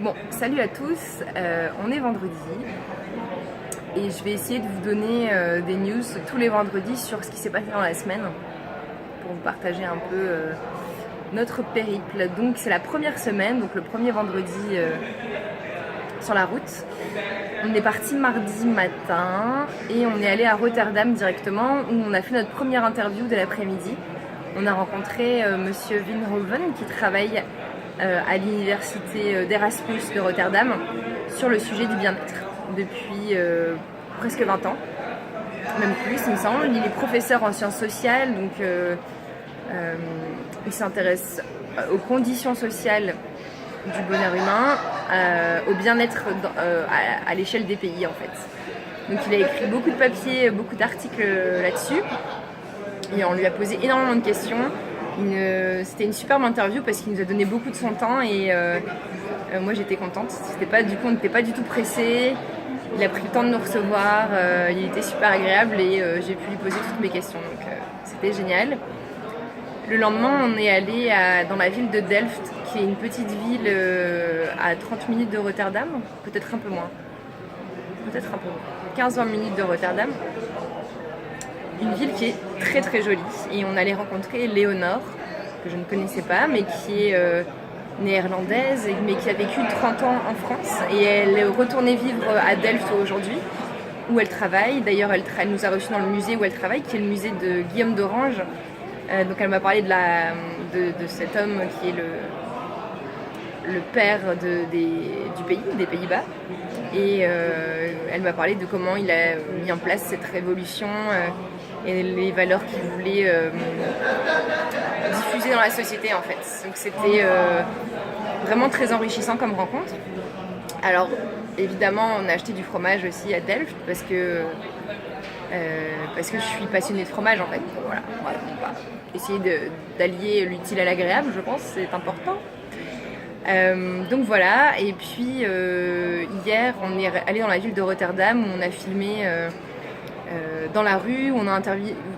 Bon, salut à tous, on est vendredi et je vais essayer de vous donner des news tous les vendredis sur ce qui s'est passé dans la semaine pour vous partager un peu notre périple. Donc c'est la première semaine, donc le premier vendredi sur la route. On est parti mardi matin et on est allé à Rotterdam directement où on a fait notre première interview de l'après-midi. On a rencontré monsieur Winhoven qui travaille à l'université d'Erasmus de Rotterdam sur le sujet du bien-être depuis presque 20 ans, même plus il me semble. Il est professeur en sciences sociales, donc il s'intéresse aux conditions sociales du bonheur humain, au bien-être à l'échelle des pays en fait. Donc il a écrit beaucoup de papiers, beaucoup d'articles là-dessus et on lui a posé énormément de questions. C'était une superbe interview parce qu'il nous a donné beaucoup de son temps et moi j'étais contente. On n'était pas du tout pressés. Il a pris le temps de nous recevoir, il était super agréable et j'ai pu lui poser toutes mes questions. Donc c'était génial. Le lendemain, on est allé dans la ville de Delft, qui est une petite ville à 30 minutes de Rotterdam, peut-être un peu moins. 15-20 minutes de Rotterdam. Une ville qui est très très jolie et on allait rencontrer Léonore, que je ne connaissais pas, mais qui est néerlandaise, mais qui a vécu 30 ans en France et elle est retournée vivre à Delft aujourd'hui, où elle travaille. D'ailleurs, elle nous a reçus dans le musée où elle travaille, qui est le musée de Guillaume d'Orange. Donc elle m'a parlé de cet homme qui est le père du pays, des Pays-Bas. Et elle m'a parlé de comment il a mis en place cette révolution et les valeurs qu'il voulait diffuser dans la société en fait. Donc c'était vraiment très enrichissant comme rencontre. Alors évidemment on a acheté du fromage aussi à Delft parce que je suis passionnée de fromage en fait. Voilà, on va essayer d'allier l'utile à l'agréable, je pense, c'est important. Donc voilà, et puis hier on est allé dans la ville de Rotterdam où on a filmé dans la rue, où on a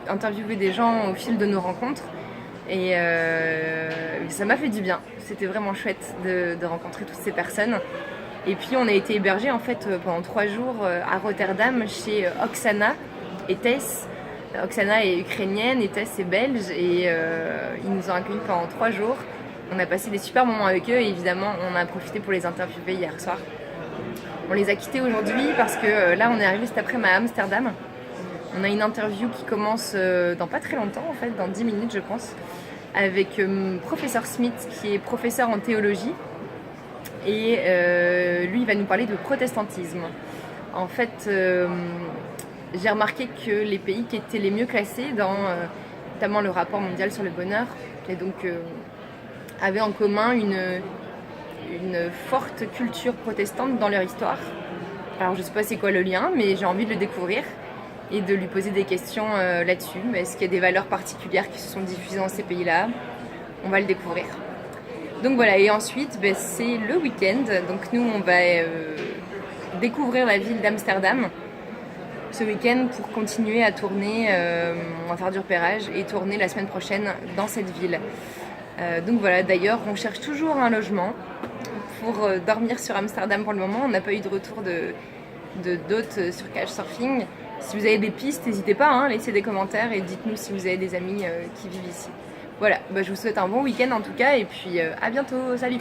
interviewé des gens au fil de nos rencontres et ça m'a fait du bien, c'était vraiment chouette de rencontrer toutes ces personnes. Et puis on a été hébergés en fait pendant 3 jours à Rotterdam chez Oksana et Tess. Oksana est ukrainienne et Tess est belge et ils nous ont accueillis pendant 3 jours. On a passé des super moments avec eux et évidemment on a profité pour les interviewer hier soir. On les a quittés aujourd'hui parce que là on est arrivé cet après-midi à Amsterdam. On a une interview qui commence dans pas très longtemps en fait, dans 10 minutes je pense, avec professeur Smith qui est professeur en théologie et lui il va nous parler de protestantisme. En fait j'ai remarqué que les pays qui étaient les mieux classés dans notamment le rapport mondial sur le bonheur et donc avaient en commun une forte culture protestante dans leur histoire. Alors je sais pas c'est quoi le lien, mais j'ai envie de le découvrir et de lui poser des questions là-dessus. Est-ce qu'il y a des valeurs particulières qui se sont diffusées dans ces pays-là? On va le découvrir. Donc voilà, et ensuite c'est le week-end, donc nous on va découvrir la ville d'Amsterdam ce week-end pour continuer à tourner, on va faire du repérage et tourner la semaine prochaine dans cette ville. Donc voilà, d'ailleurs on cherche toujours un logement pour dormir sur Amsterdam pour le moment. On n'a pas eu de retour d'hôtes sur Couchsurfing. Si vous avez des pistes, n'hésitez pas, laissez des commentaires et dites-nous si vous avez des amis qui vivent ici. Voilà, je vous souhaite un bon week-end en tout cas et puis à bientôt, salut!